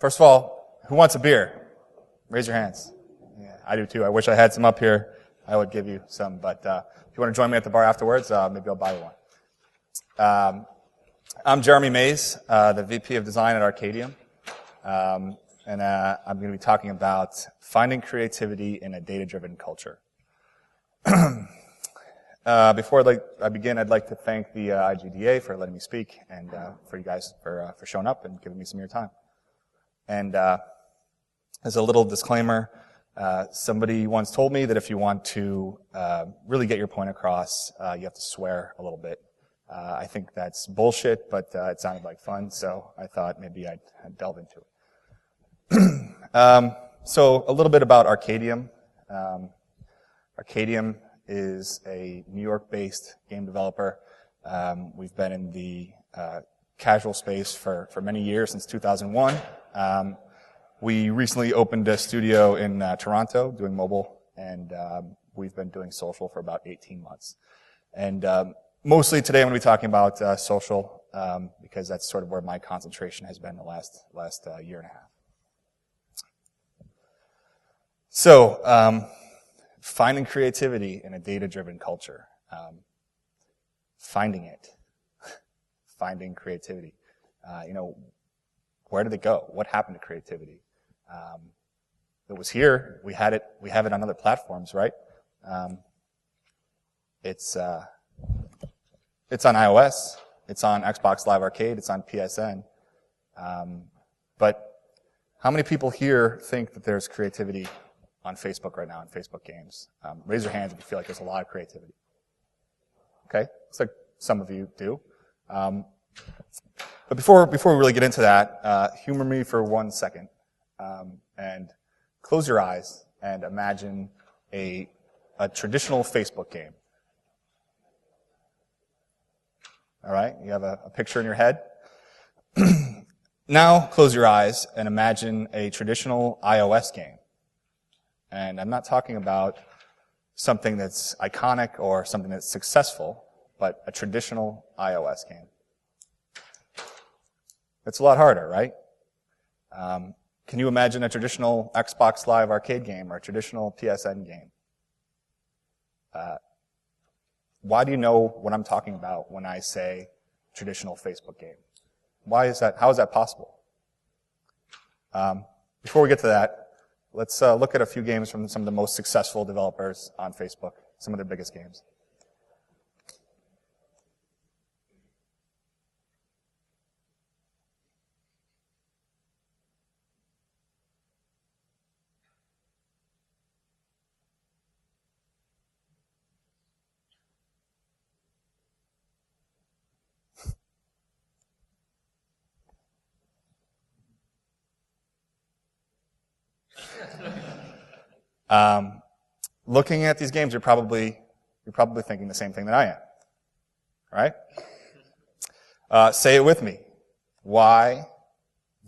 First of all, who wants a beer? Raise your hands. Yeah, I do too. I wish I had some up here. I would give you some, but if you want to join me at the bar afterwards, maybe I'll buy you one. I'm Jeremy Mays, the VP of Design at Arkadium, and I'm going to be talking about finding creativity in a data-driven culture. Before I begin, I'd like to thank the IGDA for letting me speak, and for you guys for showing up and giving me some of your time. And as a little disclaimer, somebody once told me that if you want to really get your point across, you have to swear a little bit. I think that's bullshit, but it sounded like fun, so I thought maybe I'd delve into it. So a little bit about Arkadium. Arkadium is a New York-based game developer. We've been in the casual space for many years, since 2001. We recently opened a studio in Toronto doing mobile, and we've been doing social for about 18 months. And mostly today I'm going to be talking about social, because that's sort of where my concentration has been the last year and a half. So, finding creativity in a data-driven culture. Finding it. Finding creativity. Where did it go? What happened to creativity? It was here. We have it on other platforms, right? It's on iOS. It's on Xbox Live Arcade. It's on PSN. But how many people here think that there's creativity on Facebook right now, in Facebook games? Raise your hands if you feel like there's a lot of creativity. Okay? Looks like some of you do. But before we really get into that, humor me for 1 second, and close your eyes and imagine a traditional Facebook game. All right? You have a picture in your head. Now close your eyes and imagine a traditional iOS game. And I'm not talking about something that's iconic or something that's successful, but a traditional iOS game. It's a lot harder, right? Can you imagine a traditional Xbox Live Arcade game or a traditional PSN game? Why do you know what I'm talking about when I say traditional Facebook game? Why is that? How is that possible? Before we get to that, let's look at a few games from some of the most successful developers on Facebook, some of their biggest games. Looking at these games, you're probably thinking the same thing that I am, right? Say it with me. Why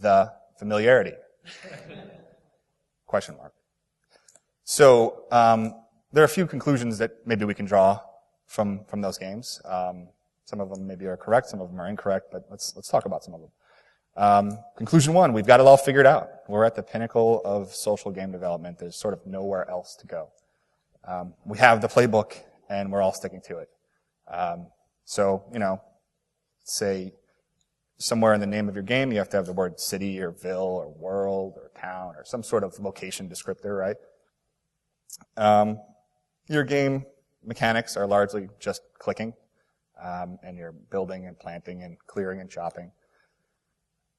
the familiarity? Question mark. So there are a few conclusions that maybe we can draw from those games. Some of them maybe are correct, some of them are incorrect, but let's talk about some of them. Conclusion 1, we've got it all figured out. We're at the pinnacle of social game development. There's sort of nowhere else to go. We have the playbook, and we're all sticking to it. So, say somewhere in the name of your game, you have to have the word city or ville or world or town or some sort of location descriptor, right? Your game mechanics are largely just clicking, and you're building and planting and clearing and chopping.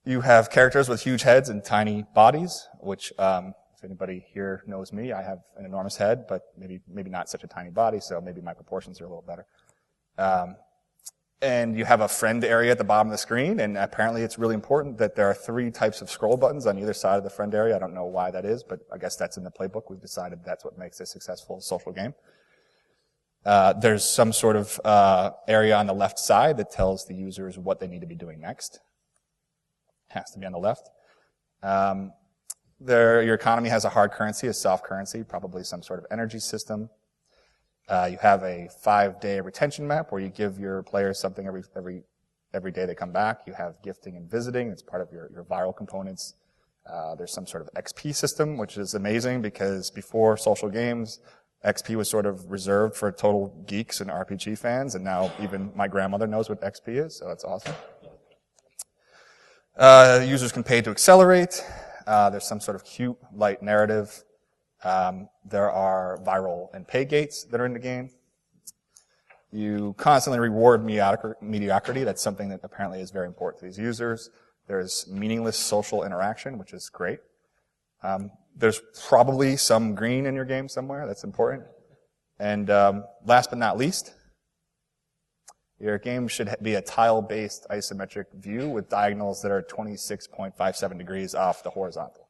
You have characters with huge heads and tiny bodies, which, if anybody here knows me, I have an enormous head, but maybe not such a tiny body, so maybe my proportions are a little better. And you have a friend area at the bottom of the screen, and apparently it's really important that there are 3 types of scroll buttons on either side of the friend area. I don't know why that is, but I guess that's in the playbook. We've decided that's what makes a successful social game. There's some sort of area on the left side that tells the users what they need to be doing next. Has to be on the left. Your economy has a hard currency, a soft currency, probably some sort of energy system. You have a 5-day retention map where you give your players something every day they come back. You have gifting and visiting. It's part of your viral components. There's some sort of XP system, which is amazing because before social games, XP was sort of reserved for total geeks and RPG fans, and now even my grandmother knows what XP is, so that's awesome. Users can pay to accelerate. There's some sort of cute, light narrative. There are viral and pay gates that are in the game. You constantly reward mediocrity. That's something that apparently is very important to these users. There's meaningless social interaction, which is great. There's probably some green in your game somewhere. That's important. And last but not least, your game should be a tile-based isometric view with diagonals that are 26.57 degrees off the horizontal,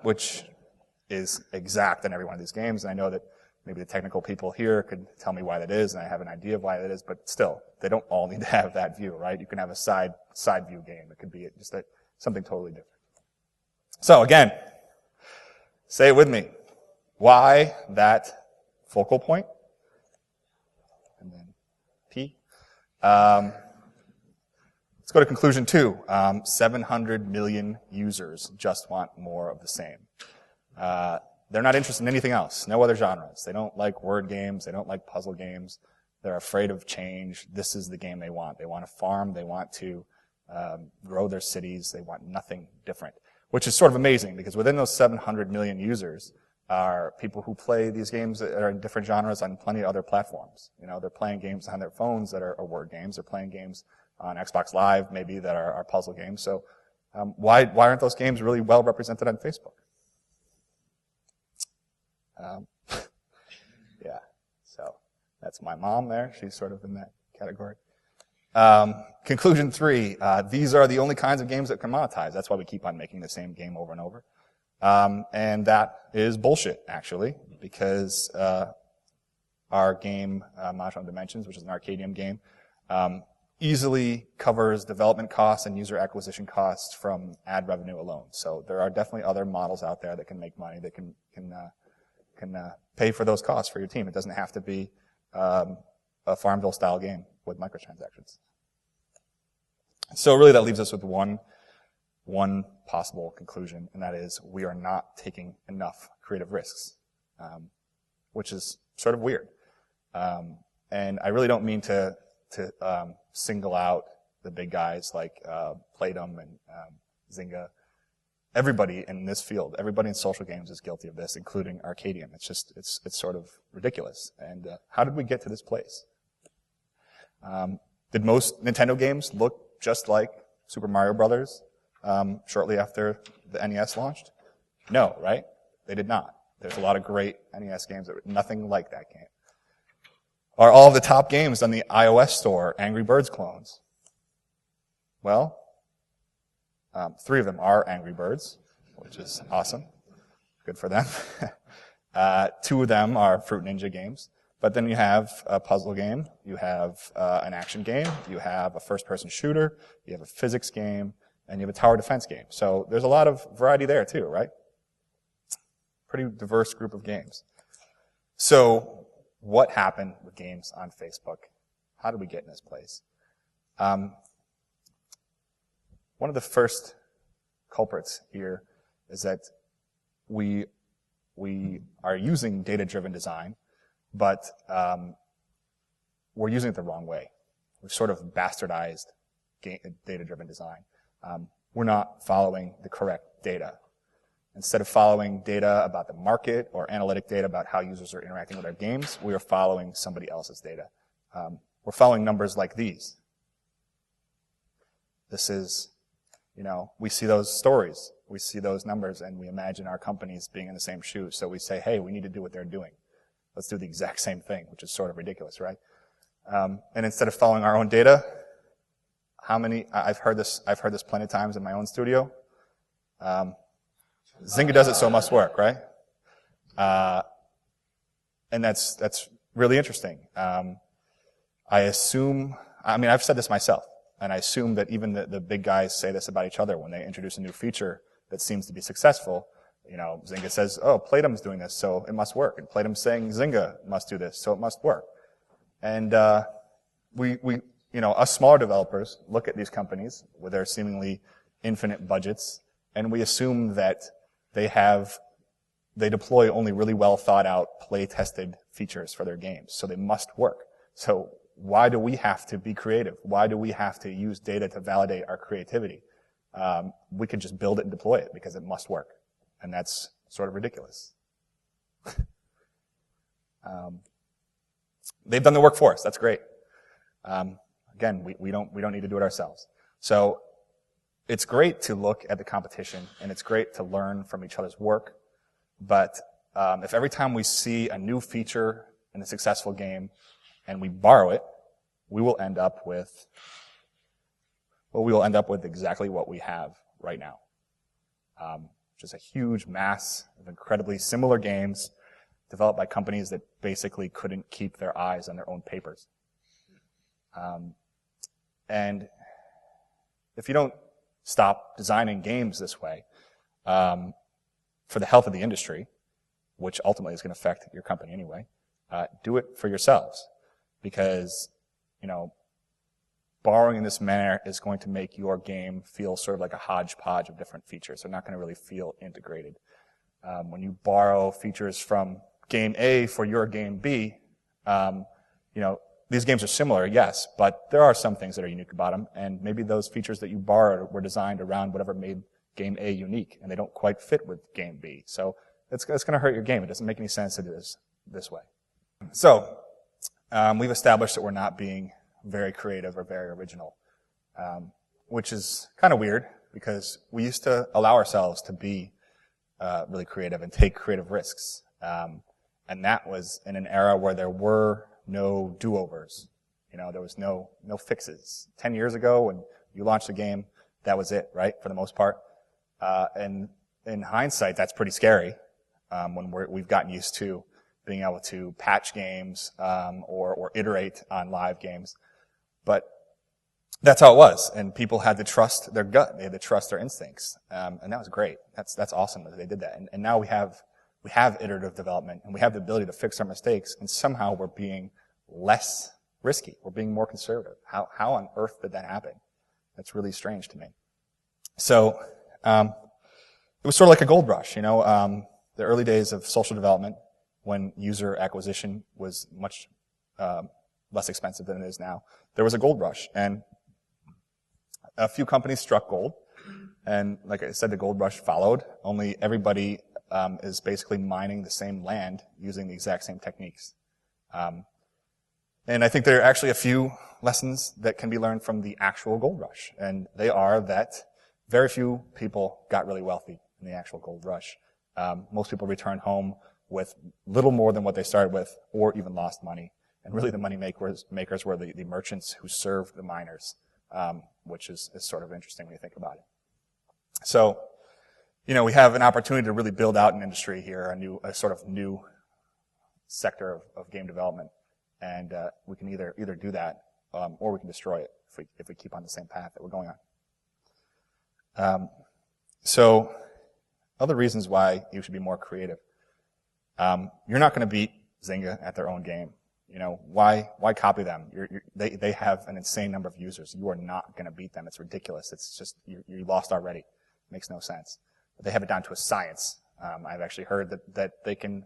which is exact in every one of these games. And I know that maybe the technical people here could tell me why that is, and I have an idea of why that is, but still, they don't all need to have that view, right? You can have a side view game. It could be just something totally different. So again, say it with me. Why that focal point? And then P. Let's go to conclusion 2. 700 million users just want more of the same. They're not interested in anything else, no other genres. They don't like word games. They don't like puzzle games. They're afraid of change. This is the game they want. They want to farm. They want to grow their cities. They want nothing different, which is sort of amazing because within those 700 million users are people who play these games that are in different genres on plenty of other platforms. You know, they're playing games on their phones that are word games. They're playing games on Xbox Live, maybe, that are puzzle games. So why aren't those games really well represented on Facebook? Yeah, so that's my mom there. She's sort of in that category. Conclusion 3, these are the only kinds of games that can monetize. That's why we keep on making the same game over and over. And that is bullshit, actually, because our game, Mahjong Dimensions, which is an Arkadium game, easily covers development costs and user acquisition costs from ad revenue alone. So there are definitely other models out there that can make money, that can pay for those costs for your team. It doesn't have to be a Farmville-style game with microtransactions. So really that leaves us with one possible conclusion, and that is we are not taking enough creative risks, which is sort of weird. And I really don't mean to single out the big guys like Playdom and Zynga. Everybody in this field, everybody in social games is guilty of this, including Arkadium. It's sort of ridiculous. And how did we get to this place? Did most Nintendo games look just like Super Mario Brothers shortly after the NES launched? No, right? They did not. There's a lot of great NES games that were nothing like that game. Are all of the top games on the iOS store Angry Birds clones? Well, 3 of them are Angry Birds, which is awesome. Good for them. 2 of them are Fruit Ninja games. But then you have a puzzle game, you have an action game, you have a first-person shooter, you have a physics game, and you have a tower defense game. So there's a lot of variety there too, right? Pretty diverse group of games. So what happened with games on Facebook? How did we get in this place? One of the first culprits here is that we are using data-driven design, but we're using it the wrong way. We've sort of bastardized data-driven design. We're not following the correct data. Instead of following data about the market or analytic data about how users are interacting with our games, we are following somebody else's data. We're following numbers like these. This is, we see those stories, we see those numbers, and we imagine our companies being in the same shoes. So we say, hey, we need to do what they're doing. Let's do the exact same thing, which is sort of ridiculous, right? And instead of following our own data, I've heard this plenty of times in my own studio. Zynga does it, so it must work, right? And that's really interesting. I've said this myself, and I assume that even the big guys say this about each other when they introduce a new feature that seems to be successful. Zynga says, oh, Playdum's doing this, so it must work. And Playdum's saying Zynga must do this, so it must work. And us smaller developers look at these companies with their seemingly infinite budgets and we assume that they deploy only really well thought out, play-tested features for their games, so they must work. So why do we have to be creative? Why do we have to use data to validate our creativity? We could just build it and deploy it because it must work, and that's sort of ridiculous. They've done the work for us. That's great. Again, we don't need to do it ourselves. So it's great to look at the competition, and it's great to learn from each other's work. But if every time we see a new feature in a successful game and we borrow it, we will end up with exactly what we have right now. Just a huge mass of incredibly similar games developed by companies that basically couldn't keep their eyes on their own papers. And if you don't stop designing games this way, for the health of the industry, which ultimately is going to affect your company anyway, do it for yourselves. Because, borrowing in this manner is going to make your game feel sort of like a hodgepodge of different features. They're not going to really feel integrated. When you borrow features from game A for your game B, these games are similar, yes, but there are some things that are unique about them, and maybe those features that you borrowed were designed around whatever made game A unique, and they don't quite fit with game B. So it's going to hurt your game. It doesn't make any sense to do this way. So we've established that we're not being very creative or very original, which is kind of weird because we used to allow ourselves to be really creative and take creative risks. And that was in an era where there were no do-overs. There was no fixes. 10 years ago when you launched a game, that was it, right, for the most part. And in hindsight, that's pretty scary when we've gotten used to being able to patch games or iterate on live games. But that's how it was, and people had to trust their gut. They had to trust their instincts, and that was great. That's awesome that they did that. And now we have iterative development, and we have the ability to fix our mistakes, and somehow we're being less risky. We're being more conservative. How on earth did that happen? That's really strange to me. So it was sort of like a gold rush, the early days of social development when user acquisition was much less expensive than it is now. There was a gold rush, and a few companies struck gold, and like I said, the gold rush followed, only everybody is basically mining the same land using the exact same techniques. And I think there are actually a few lessons that can be learned from the actual gold rush, and they are that very few people got really wealthy in the actual gold rush. Most people returned home with little more than what they started with, or even lost money. And really the money makers were the merchants who served the miners, which is sort of interesting when you think about it. So, we have an opportunity to really build out an industry here, a sort of new sector of game development. And we can either do that, or we can destroy it if we keep on the same path that we're going on. So, other reasons why you should be more creative. You're not going to beat Zynga at their own game. Why copy them? They have an insane number of users. You are not going to beat them. It's ridiculous. It's just, you lost already. It makes no sense. But they have it down to a science. I've actually heard that they can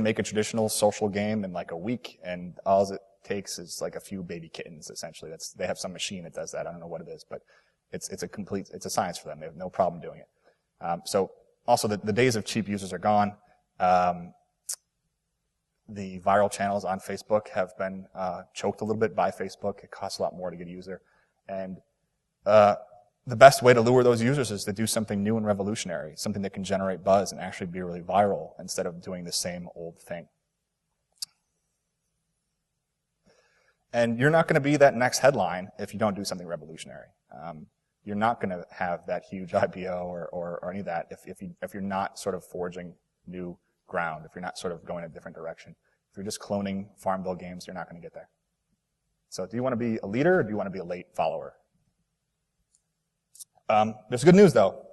make a traditional social game in like a week, and all it takes is like a few baby kittens, essentially. They have some machine that does that. I don't know what it is, but it's a science for them. They have no problem doing it. So also the days of cheap users are gone. The viral channels on Facebook have been choked a little bit by Facebook. It costs a lot more to get a user. And the best way to lure those users is to do something new and revolutionary, something that can generate buzz and actually be really viral instead of doing the same old thing. And you're not going to be that next headline if you don't do something revolutionary. You're not going to have that huge IPO or any of that if you're not sort of forging new ground, if you're not sort of going a different direction. If you're just cloning Farmville games, you're not going to get there. So do you want to be a leader or do you want to be a late follower? There's good news, though.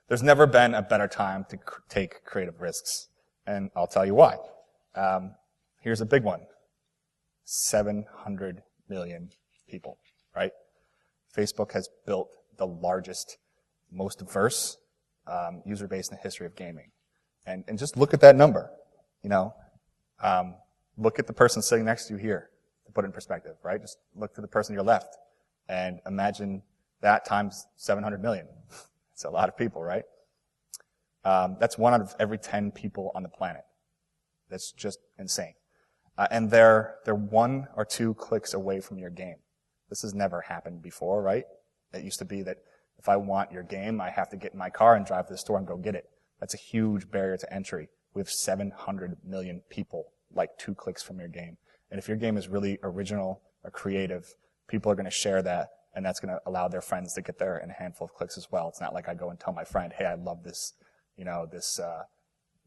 There's never been a better time to take creative risks, and I'll tell you why. Here's a big one. 700 million people, right? Facebook has built the largest most diverse user base in the history of gaming. And just look at that number, you know. Look at the person sitting next to you here, to put it in perspective, right? Just look to the person to your left and imagine that times 700 million. It's a lot of people, right? That's 1 out of every 10 people on the planet. That's just insane. And they're 1 or 2 clicks away from your game. This has never happened before, right? It used to be that if I want your game, I have to get in my car and drive to the store and go get it. That's a huge barrier to entry. We have 700 million people like 2 clicks from your game. And if your game is really original or creative, people are going to share that, and that's going to allow their friends to get there in a handful of clicks as well. It's not like I go and tell my friend, hey, I love this, you know, this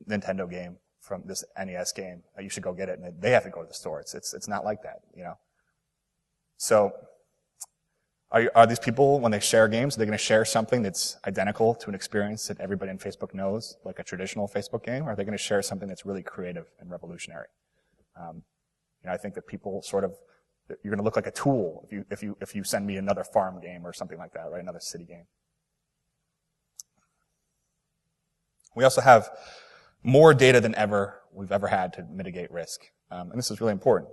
Nintendo game from this NES game. You should go get it. And they have to go to the store. It's not like that, you know. So are these people, when they share games, are they going to share something that's identical to an experience that everybody in Facebook knows, like a traditional Facebook game, or are they going to share something that's really creative and revolutionary? You know, I think that people sort of, you're going to look like a tool if you send me another farm game or something like that, right? Another city game. We also have more data than we've ever had to mitigate risk, and this is really important.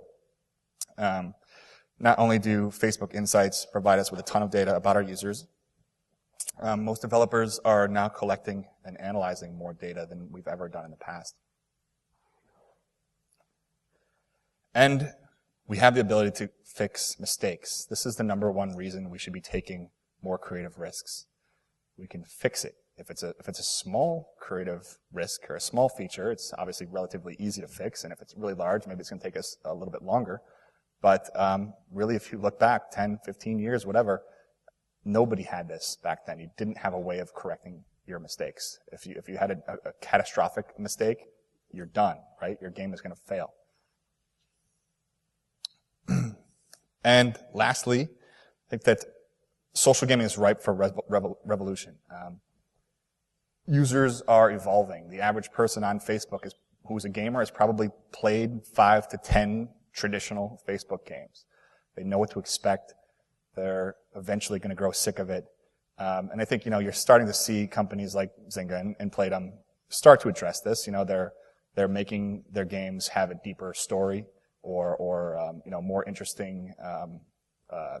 Not only do Facebook Insights provide us with a ton of data about our users, most developers are now collecting and analyzing more data than we've ever done in the past. And we have the ability to fix mistakes. This is the #1 reason we should be taking more creative risks. We can fix it. If it's a small creative risk or a small feature, it's obviously relatively easy to fix. And if it's really large, maybe it's going to take us a little bit longer. But really, if you look back 10, 15 years, whatever, nobody had this back then. You didn't have a way of correcting your mistakes. If you had a catastrophic mistake, you're done, right? Your game is going to fail. And lastly, I think that social gaming is ripe for revolution. Users are evolving. The average person on Facebook who's a gamer has probably played 5 to 10 traditional Facebook games. They know what to expect. They're eventually going to grow sick of it. And I think, you know, you're starting to see companies like Zynga and Playdom start to address this. You know, they're making their games have a deeper story or you know, more interesting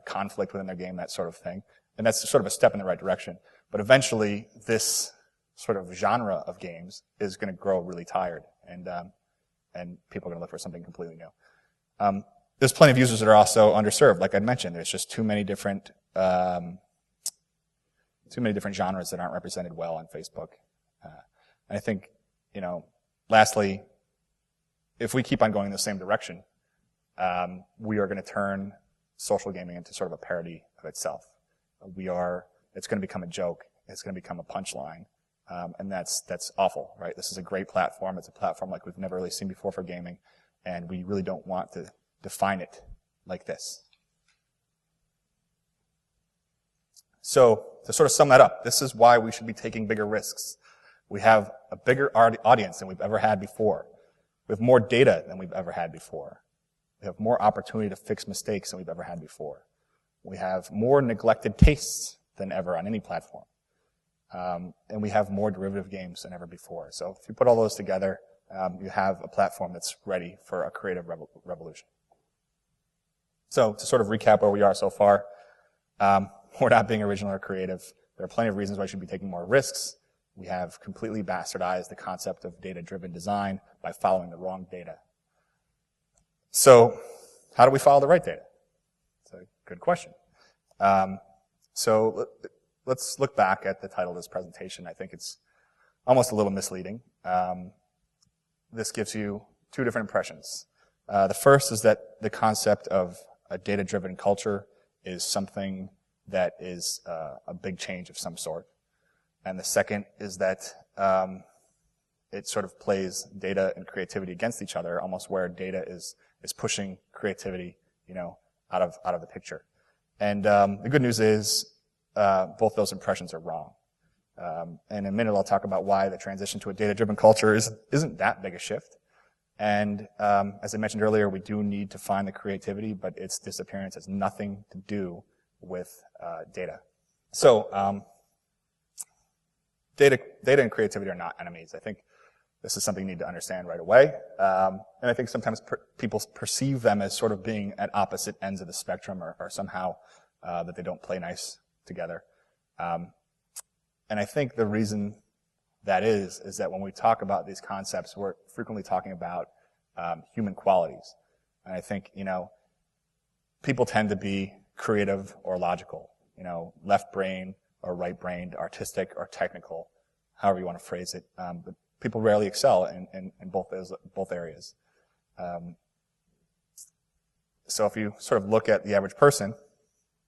conflict within their game, that sort of thing. And that's sort of a step in the right direction. But eventually, this sort of genre of games is going to grow really tired, and people are going to look for something completely new. There's plenty of users that are also underserved. Like I mentioned, there's just too many different genres that aren't represented well on Facebook. And I think, you know, lastly, if we keep on going in the same direction, we are going to turn social gaming into sort of a parody of itself. It's going to become a joke. It's going to become a punchline. And that's awful, right? This is a great platform. It's a platform like we've never really seen before for gaming, and we really don't want to define it like this. So, to sort of sum that up, this is why we should be taking bigger risks. We have a bigger audience than we've ever had before. We have more data than we've ever had before. We have more opportunity to fix mistakes than we've ever had before. We have more neglected tastes than ever on any platform. And we have more derivative games than ever before. So if you put all those together, you have a platform that's ready for a creative revolution. So to sort of recap where we are so far, we're not being original or creative. There are plenty of reasons why we should be taking more risks. We have completely bastardized the concept of data-driven design by following the wrong data. So how do we follow the right data? It's a good question. So let's look back at the title of this presentation. I think it's almost a little misleading. This gives you 2 different impressions. The first is that the concept of a data-driven culture is something that is a big change of some sort. And the second is that it sort of plays data and creativity against each other, almost where data is pushing creativity, you know, out of the picture. And the good news is both those impressions are wrong. And in a minute I'll talk about why the transition to a data-driven culture isn't that big a shift. And as I mentioned earlier, we do need to find the creativity, but its disappearance has nothing to do with data. So data and creativity are not enemies. I think this is something you need to understand right away. And I think sometimes people perceive them as sort of being at opposite ends of the spectrum or somehow that they don't play nice together. And I think the reason that is that when we talk about these concepts, we're frequently talking about human qualities. And I think, people tend to be creative or logical, left brain or right brained, artistic or technical, however you want to phrase it. But people rarely excel in both areas. So if you sort of look at the average person,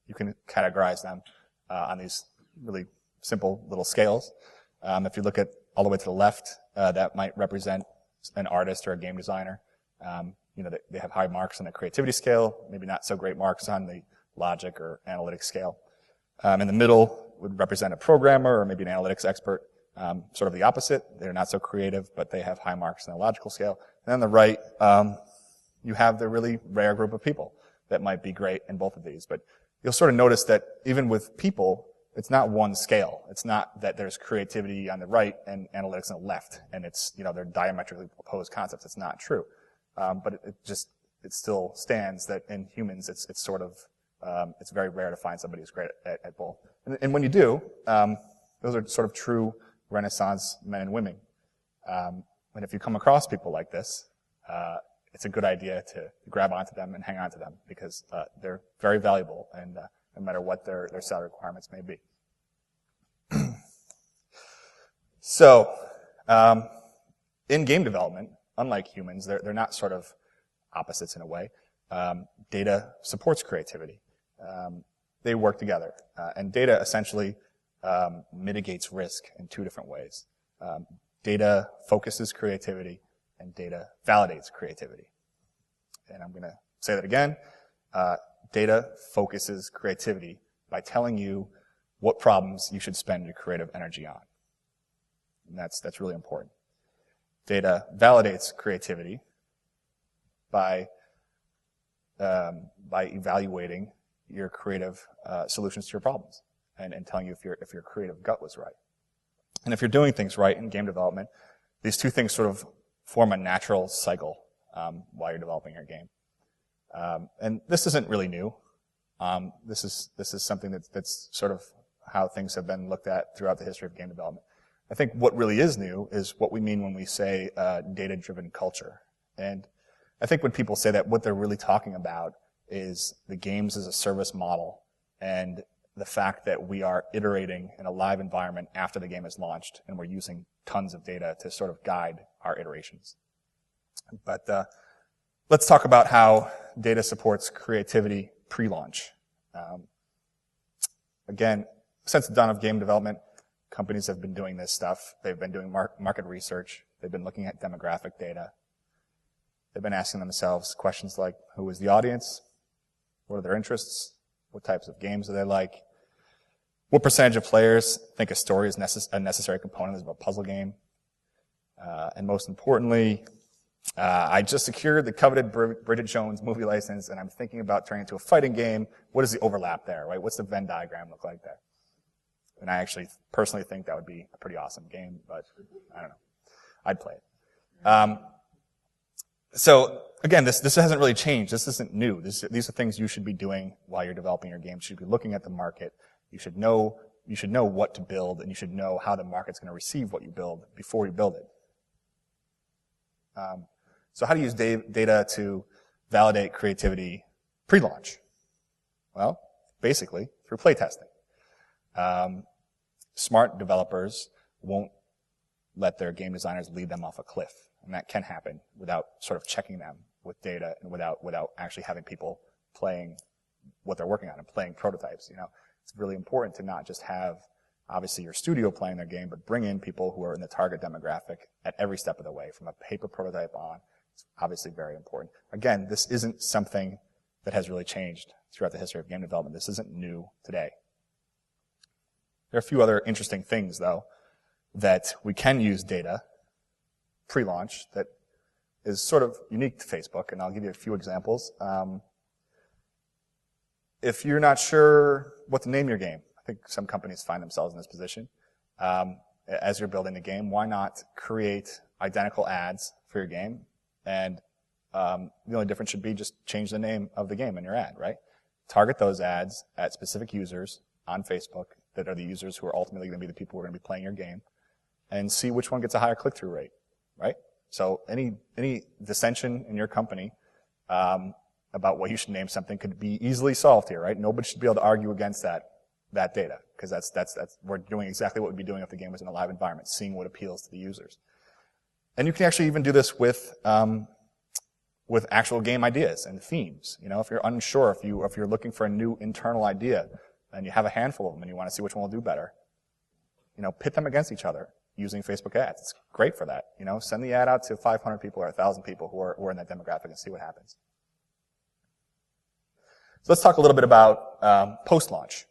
you can categorize them on these really simple little scales. If you look at all the way to the left, that might represent an artist or a game designer. They have high marks on the creativity scale, maybe not so great marks on the logic or analytics scale. In the middle would represent a programmer or maybe an analytics expert. Sort of the opposite. They're not so creative, but they have high marks on the logical scale. And on the right, you have the really rare group of people that might be great in both of these. But you'll sort of notice that even with people, it's not one scale. It's not that there's creativity on the right and analytics on the left, and it's, they're diametrically opposed concepts. It's not true. But it still stands that in humans, it's sort of, it's very rare to find somebody who's great at both. And when you do, those are sort of true Renaissance men and women. And if you come across people like this, it's a good idea to grab onto them and hang on to them because they're very valuable, and no matter what their salary requirements may be. So, in game development, unlike humans, they're not sort of opposites in a way. Data supports creativity. They work together, and data essentially mitigates risk in two different ways. Data focuses creativity, and data validates creativity. And I'm going to say that again. Data focuses creativity by telling you what problems you should spend your creative energy on. And that's really important. Data validates creativity by evaluating your creative solutions to your problems and telling you if your creative gut was right. And if you're doing things right in game development, these two things sort of form a natural cycle while you're developing your game. And this isn't really new. This is something that's sort of how things have been looked at throughout the history of game development. I think what really is new is what we mean when we say data-driven culture. And I think when people say that, what they're really talking about is the games as a service model and the fact that we are iterating in a live environment after the game is launched, and we're using tons of data to sort of guide our iterations. But let's talk about how data supports creativity pre-launch. Again, since the dawn of game development, companies have been doing this stuff. They've been doing market research. They've been looking at demographic data. They've been asking themselves questions like, who is the audience? What are their interests? What types of games do they like? What percentage of players think a story is a necessary component of a puzzle game? And most importantly, I just secured the coveted Bridget Jones movie license, and I'm thinking about turning it into a fighting game. What is the overlap there, right? What's the Venn diagram look like there? And I actually personally think that would be a pretty awesome game, but I don't know. I'd play it. So again, this hasn't really changed. This isn't new. These are things you should be doing while you're developing your game. You should be looking at the market. You should know what to build, and you should know how the market's going to receive what you build before you build it. So how do you use data to validate creativity pre-launch? Well, basically through playtesting. Smart developers won't let their game designers lead them off a cliff, and that can happen without sort of checking them with data and without actually having people playing what they're working on and playing prototypes. It's really important to not just have obviously your studio playing their game, but bring in people who are in the target demographic at every step of the way, from a paper prototype on. It's obviously very important. Again, this isn't something that has really changed throughout the history of game development. This isn't new today. There are a few other interesting things, though, that we can use data pre-launch that is sort of unique to Facebook, and I'll give you a few examples. If you're not sure what to name your game, I think some companies find themselves in this position. as you're building the game, why not create identical ads for your game? And the only difference should be just change the name of the game in your ad, right? Target those ads at specific users on Facebook that are the users who are ultimately going to be the people who are going to be playing your game, and see which one gets a higher click-through rate, right? So any dissension in your company about what you should name something could be easily solved here, right? Nobody should be able to argue against that data, because that's we're doing exactly what we'd be doing if the game was in a live environment, seeing what appeals to the users. And you can actually even do this with actual game ideas and themes. You know, if you're unsure, if you're looking for a new internal idea and you have a handful of them and you want to see which one will do better, you know, pit them against each other using Facebook ads. It's great for that. You know, send the ad out to 500 people or 1,000 people who are in that demographic and see what happens. So let's talk a little bit about post-launch.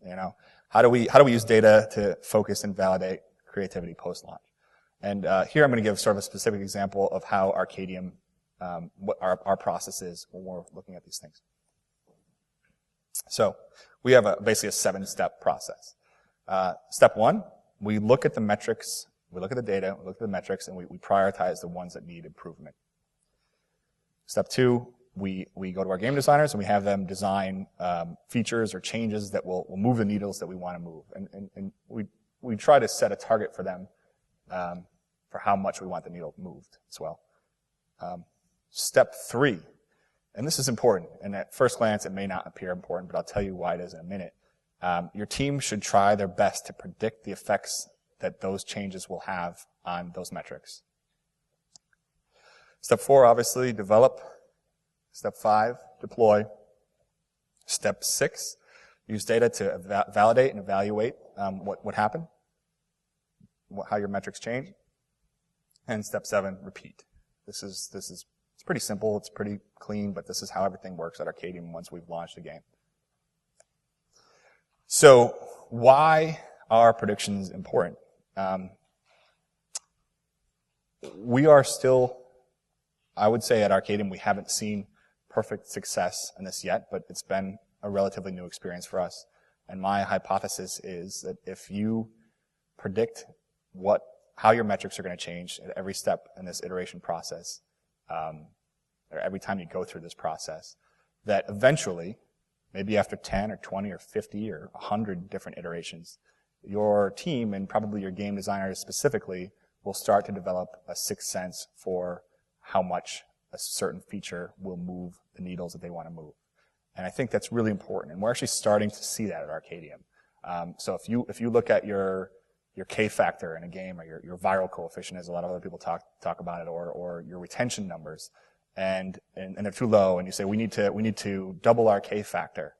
You know, how do we use data to focus and validate creativity post-launch? And here I'm going to give sort of a specific example of how Arkadium, what our process is when we're looking at these things. So we have basically a 7-step process. Step 1, we look at the metrics, we look at the data, we look at the metrics, and we prioritize the ones that need improvement. Step 2, we go to our game designers and we have them design features or changes that will move the needles that we want to move. And we try to set a target for them for how much we want the needle moved as well. Step 3, and this is important, and at first glance it may not appear important, but I'll tell you why it is in a minute. Your team should try their best to predict the effects that those changes will have on those metrics. Step 4, obviously, develop. Step 5, deploy. Step 6, use data to validate and evaluate what happened, how your metrics change. And step 7, repeat. This is it's pretty simple, it's pretty clean, but this is how everything works at Arkadium once we've launched the game. So why are predictions important? We are still, I would say at Arkadium, we haven't seen perfect success in this yet, but it's been a relatively new experience for us. And my hypothesis is that if you predict how your metrics are going to change at every step in this iteration process, or every time you go through this process, that eventually, maybe after 10 or 20 or 50 or 100 different iterations, your team and probably your game designers specifically will start to develop a sixth sense for how much a certain feature will move the needles that they want to move. And I think that's really important. And we're actually starting to see that at Arkadium. So if you look at your K factor in a game, or your viral coefficient, as a lot of other people talk about it, or your retention numbers, and they're too low, and you say we need to double our K factor.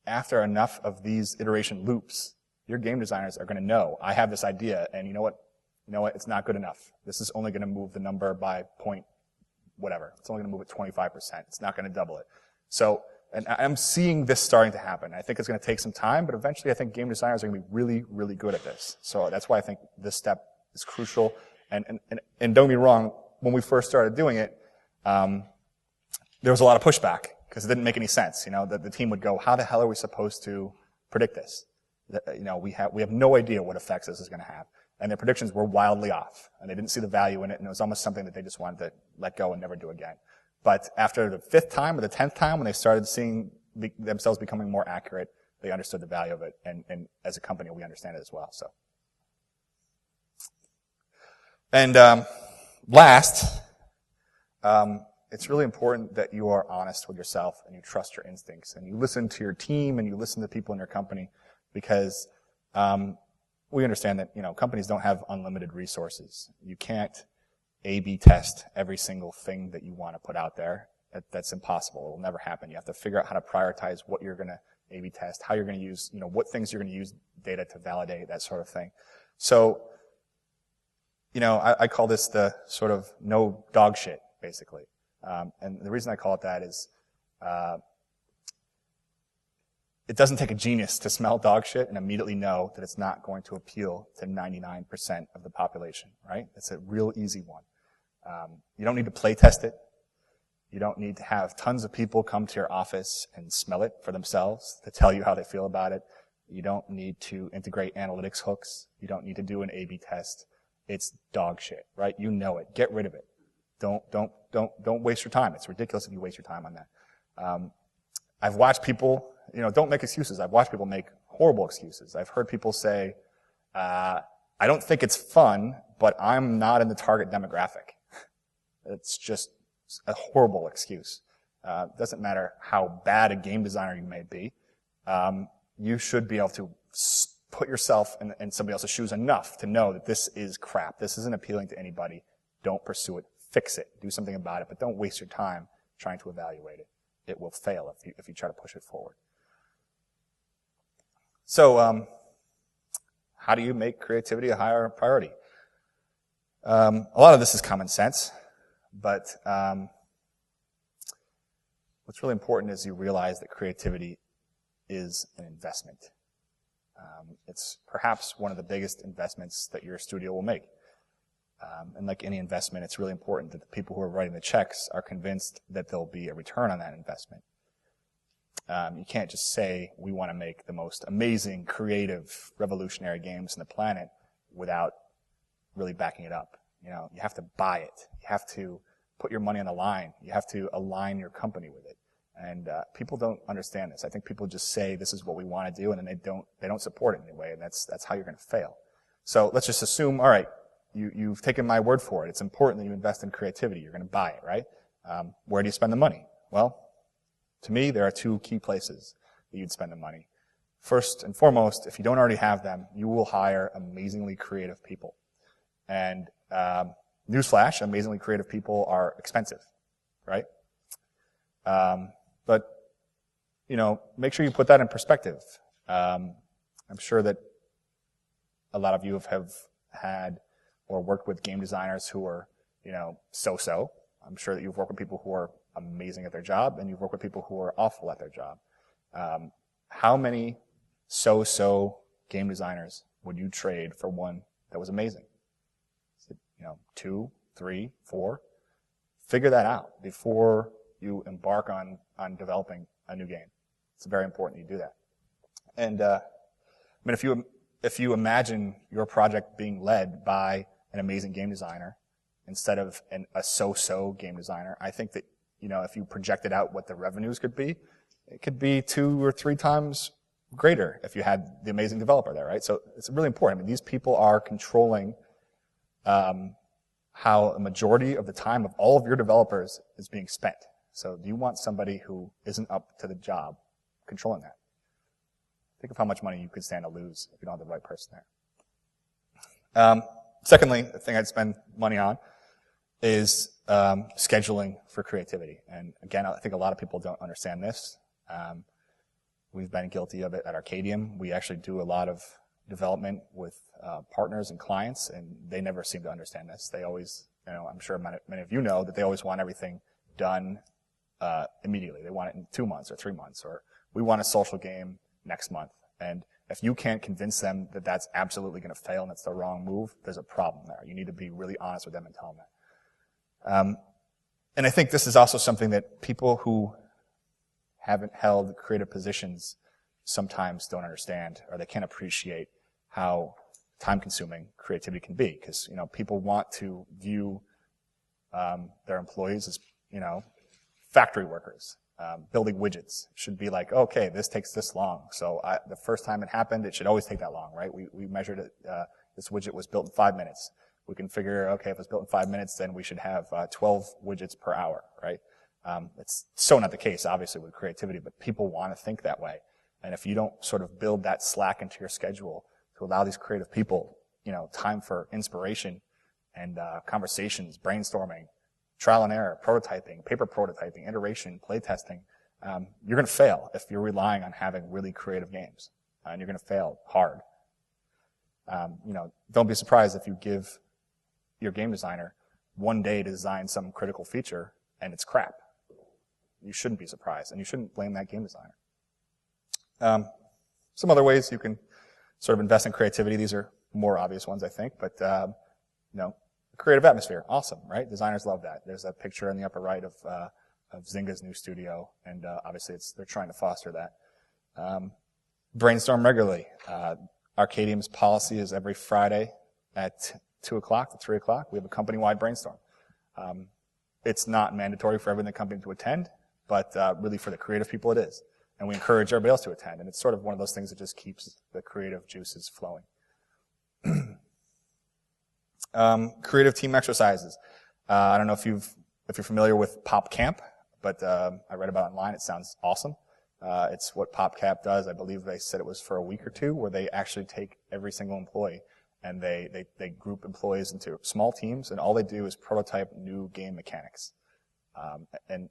After enough of these iteration loops, your game designers are going to know, I have this idea, and you know what, it's not good enough. This is only going to move the number by point whatever. It's only going to move it 25%. It's not going to double it. So, and I'm seeing this starting to happen. I think it's going to take some time, but eventually I think game designers are going to be really, really good at this. So that's why I think this step is crucial. And don't get me wrong, when we first started doing it, there was a lot of pushback because it didn't make any sense. The team would go, how the hell are we supposed to predict this? We have no idea what effects this is going to have. And their predictions were wildly off, and they didn't see the value in it, and it was almost something that they just wanted to let go and never do again. But after the 5th time or the 10th time, when they started seeing themselves becoming more accurate, they understood the value of it, and as a company, we understand it as well. So, and last, it's really important that you are honest with yourself and you trust your instincts, and you listen to your team and you listen to people in your company, because we understand that, companies don't have unlimited resources. You can't A/B test every single thing that you want to put out there. That's impossible. It will never happen. You have to figure out how to prioritize what you're going to A/B test, how you're going to use, what things you're going to use data to validate, that sort of thing. So, I call this the sort of no dog shit, basically. And the reason I call it that is, it doesn't take a genius to smell dog shit and immediately know that it's not going to appeal to 99% of the population, right? It's a real easy one. You don't need to play test it. You don't need to have tons of people come to your office and smell it for themselves to tell you how they feel about it. You don't need to integrate analytics hooks. You don't need to do an A/B test. It's dog shit, right? You know it. Get rid of it. Don't waste your time. It's ridiculous if you waste your time on that. I've watched people, don't make excuses. I've watched people make horrible excuses. I've heard people say, I don't think it's fun, but I'm not in the target demographic. It's just a horrible excuse. Doesn't matter how bad a game designer you may be. You should be able to put yourself in somebody else's shoes enough to know that this is crap. This isn't appealing to anybody. Don't pursue it. Fix it. Do something about it, but don't waste your time trying to evaluate it. It will fail if you try to push it forward. So, how do you make creativity a higher priority? A lot of this is common sense, but what's really important is you realize that creativity is an investment. It's perhaps one of the biggest investments that your studio will make. And like any investment, it's really important that the people who are writing the checks are convinced that there'll be a return on that investment. You can't just say, we want to make the most amazing, creative, revolutionary games on the planet without really backing it up. You have to buy it. You have to put your money on the line. You have to align your company with it. And people don't understand this. I think people just say, this is what we want to do, and then they don't support it in any way, and that's how you're going to fail. So let's just assume, all right, you've taken my word for it. It's important that you invest in creativity. You're going to buy it, right? Where do you spend the money? Well, to me, there are two key places that you'd spend the money. First and foremost, if you don't already have them, you will hire amazingly creative people. And newsflash, amazingly creative people are expensive, right? But make sure you put that in perspective. I'm sure that a lot of you have had or worked with game designers who are, so-so. I'm sure that you've worked with people who are amazing at their job, and you've worked with people who are awful at their job. How many so-so game designers would you trade for one that was amazing? Is it, 2, 3, 4? Figure that out before you embark on developing a new game. It's very important you do that. And if you imagine your project being led by an amazing game designer instead of a so-so game designer, I think that if you projected out what the revenues could be, it could be 2 or 3 times greater if you had the amazing developer there, right? So it's really important. These people are controlling how a majority of the time of all of your developers is being spent. So do you want somebody who isn't up to the job controlling that? Think of how much money you could stand to lose if you don't have the right person there. Secondly, the thing I'd spend money on is scheduling for creativity. And again, I think a lot of people don't understand this. We've been guilty of it at Arkadium. We actually do a lot of development with partners and clients, and they never seem to understand this. They always, I'm sure many of you know that they always want everything done immediately. They want it in 2 months or 3 months, or we want a social game next month. And if you can't convince them that that's absolutely going to fail and that's the wrong move, there's a problem there. You need to be really honest with them and tell them that. And I think this is also something that people who haven't held creative positions sometimes don't understand, or they can't appreciate how time-consuming creativity can be. Because, people want to view their employees as, factory workers. Building widgets should be like, okay, this takes this long. So the first time it happened, it should always take that long, right? We measured it. This widget was built in 5 minutes. We can figure, okay, if it's built in 5 minutes, then we should have 12 widgets per hour, right? It's so not the case, obviously, with creativity, but people want to think that way. And if you don't sort of build that slack into your schedule to allow these creative people, time for inspiration and conversations, brainstorming, trial and error, prototyping, paper prototyping, iteration, play testing, you're going to fail if you're relying on having really creative games. And you're going to fail hard. Don't be surprised if you give your game designer one day to design some critical feature and it's crap. You shouldn't be surprised, and you shouldn't blame that game designer. Some other ways you can sort of invest in creativity. These are more obvious ones, I think, but creative atmosphere, awesome, right? Designers love that. There's a picture in the upper right of Zynga's new studio, and obviously they're trying to foster that. Brainstorm regularly. Arkadium's policy is every Friday at 2 o'clock to 3 o'clock. We have a company-wide brainstorm. It's not mandatory for everyone in the company to attend, but really for the creative people it is. And we encourage everybody else to attend. And it's sort of one of those things that just keeps the creative juices flowing. Creative team exercises. I don't know if you're familiar with Pop Camp, but I read about it online. It sounds awesome. It's what PopCap does. I believe they said it was for a week or two, where they actually take every single employee and they group employees into small teams, and all they do is prototype new game mechanics. And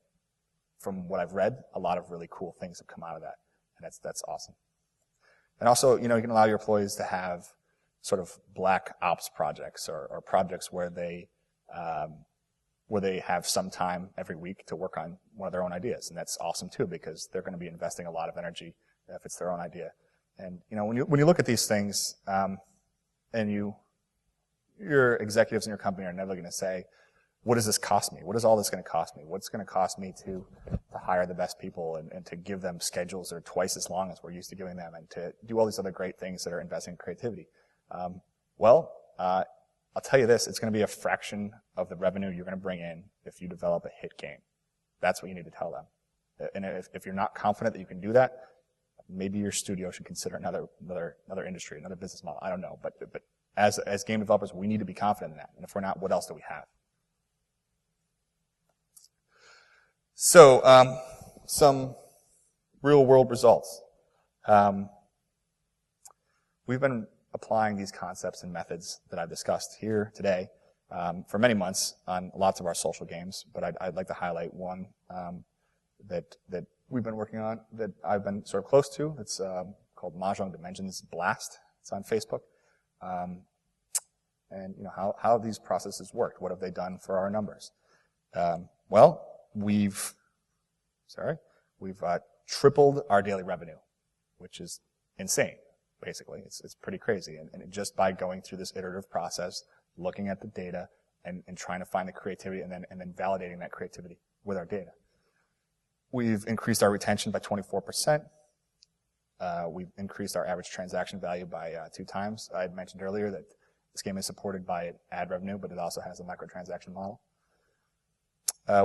from what I've read, a lot of really cool things have come out of that, and that's awesome. And also, you can allow your employees to have sort of black ops projects or projects where they have some time every week to work on one of their own ideas. And that's awesome too, because they're going to be investing a lot of energy if it's their own idea. And, when you look at these things, and your executives in your company are never going to say, what does this cost me? What is all this going to cost me? What's going to cost me to hire the best people and to give them schedules that are twice as long as we're used to giving them, and to do all these other great things that are investing in creativity? I'll tell you this, it's going to be a fraction of the revenue you're going to bring in if you develop a hit game. That's what you need to tell them. And if you're not confident that you can do that, maybe your studio should consider another industry, another business model. I don't know. But as game developers, we need to be confident in that. And if we're not, what else do we have? So, some real world results. We've been applying these concepts and methods that I've discussed here today for many months on lots of our social games, but I'd like to highlight one that we've been working on, that I've been sort of close to. It's called Mahjong Dimensions Blast. It's on Facebook. And how these processes worked. What have they done for our numbers? We've tripled our daily revenue, which is insane. Basically, it's pretty crazy, and just by going through this iterative process, looking at the data, and trying to find the creativity, and then validating that creativity with our data. We've increased our retention by 24%. We've increased our average transaction value by 2 times. I had mentioned earlier that this game is supported by ad revenue, but it also has a microtransaction model.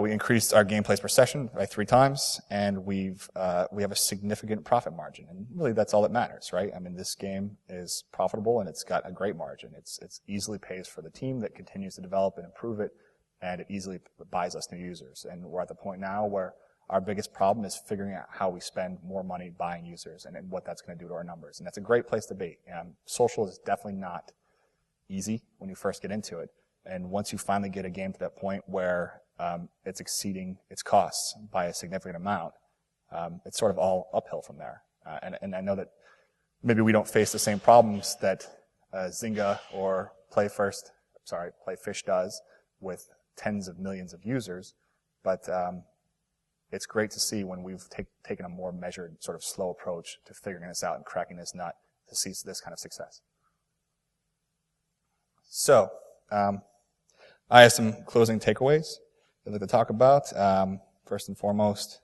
We increased our game plays per session by 3 times, and we have a significant profit margin. And really, that's all that matters, right? I mean, this game is profitable, and it's got a great margin. It's easily pays for the team that continues to develop and improve it, and it easily buys us new users. And we're at the point now where our biggest problem is figuring out how we spend more money buying users and what that's going to do to our numbers. And that's a great place to be. Social is definitely not easy when you first get into it. And once you finally get a game to that point where it's exceeding its costs by a significant amount, it's sort of all uphill from there. And I know that maybe we don't face the same problems that Zynga or Playfish does with tens of millions of users, but it's great to see when we've taken a more measured, sort of slow approach to figuring this out and cracking this nut to see this kind of success. So, I have some closing takeaways I'd like to talk about. First and foremost,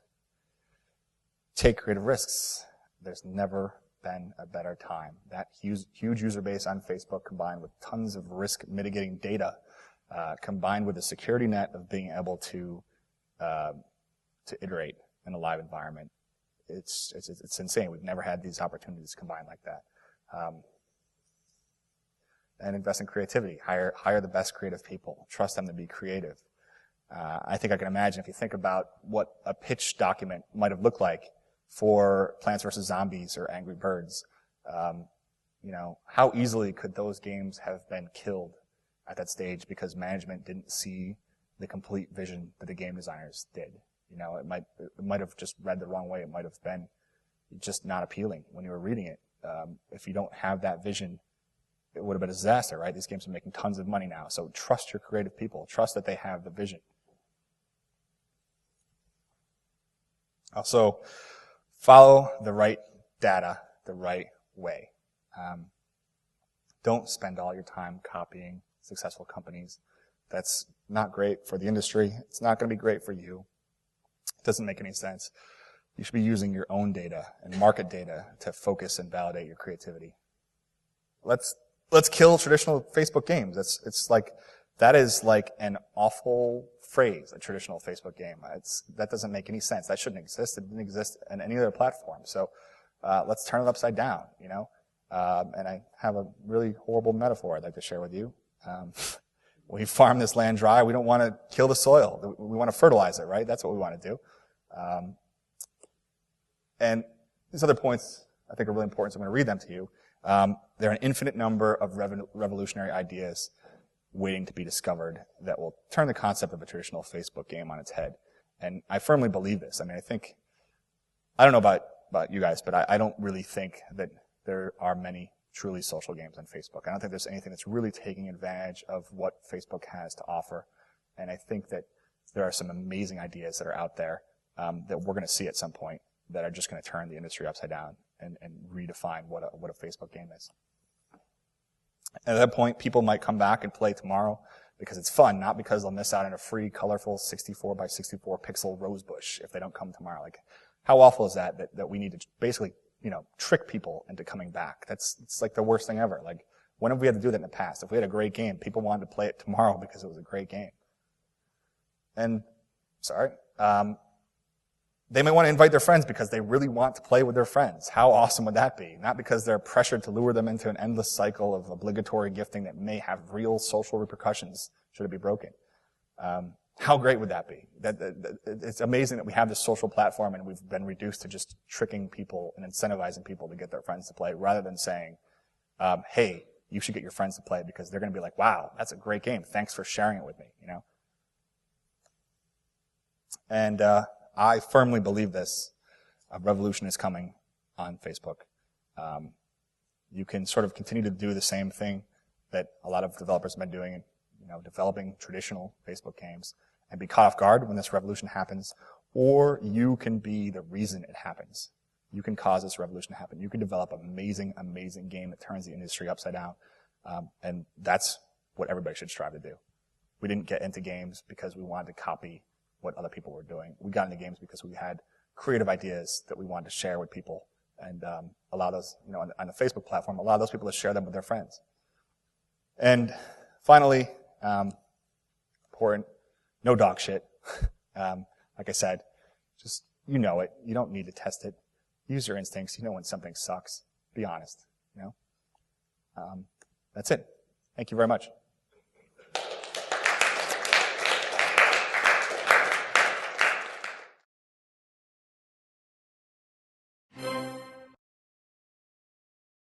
take creative risks. There's never been a better time. That huge user base on Facebook, combined with tons of risk mitigating data, combined with the security net of being able to iterate in a live environment, it's insane. We've never had these opportunities combined like that. And invest in creativity. Hire the best creative people. Trust them to be creative. I think I can imagine, if you think about what a pitch document might have looked like for Plants vs. Zombies or Angry Birds, how easily could those games have been killed at that stage because management didn't see the complete vision that the game designers did. It might have just read the wrong way. It might have been just not appealing when you were reading it. If you don't have that vision, it would have been a disaster, right? These games are making tons of money now. So trust your creative people. Trust that they have the vision. Also, follow the right data the right way. Don't spend all your time copying successful companies. That's not great for the industry. It's not going to be great for you. It doesn't make any sense. You should be using your own data and market data to focus and validate your creativity. Let's kill traditional Facebook games. That is like an awful phrase, a traditional Facebook game. That doesn't make any sense. That shouldn't exist. It didn't exist on any other platform. So, let's turn it upside down, you know? And I have a really horrible metaphor I'd like to share with you. We farm this land dry. We don't want to kill the soil. We want to fertilize it, right? That's what we want to do. And these other points I think are really important, so I'm going to read them to you. There are an infinite number of revolutionary ideas waiting to be discovered that will turn the concept of a traditional Facebook game on its head. And I firmly believe this. I mean, I don't know about you guys, but I don't really think that there are many truly social games on Facebook. I don't think there's anything that's really taking advantage of what Facebook has to offer. And I think that there are some amazing ideas that are out there that we're going to see at some point that are just going to turn the industry upside down and redefine what a Facebook game is. And at that point, people might come back and play tomorrow because it's fun, not because they'll miss out on a free, colorful 64 by 64 pixel rose bush if they don't come tomorrow. Like, how awful is that we need to basically, trick people into coming back? It's like the worst thing ever. Like, when have we had to do that in the past? If we had a great game, people wanted to play it tomorrow because it was a great game. And, they may want to invite their friends because they really want to play with their friends. How awesome would that be? Not because they're pressured to lure them into an endless cycle of obligatory gifting that may have real social repercussions should it be broken. How great would that be? It's amazing that we have this social platform and we've been reduced to just tricking people and incentivizing people to get their friends to play rather than saying, hey, you should get your friends to play because they're going to be like, wow, that's a great game. Thanks for sharing it with me, And, I firmly believe this. A revolution is coming on Facebook. You can sort of continue to do the same thing that a lot of developers have been doing, developing traditional Facebook games and be caught off guard when this revolution happens, or you can be the reason it happens. You can cause this revolution to happen. You can develop an amazing, amazing game that turns the industry upside down, and that's what everybody should strive to do. We didn't get into games because we wanted to copy what other people were doing. We got into games because we had creative ideas that we wanted to share with people and allow those, on the Facebook platform, allow those people to share them with their friends. And finally, important, no dog shit. Like I said, just, it. You don't need to test it. Use your instincts. You know when something sucks. Be honest, That's it. Thank you very much.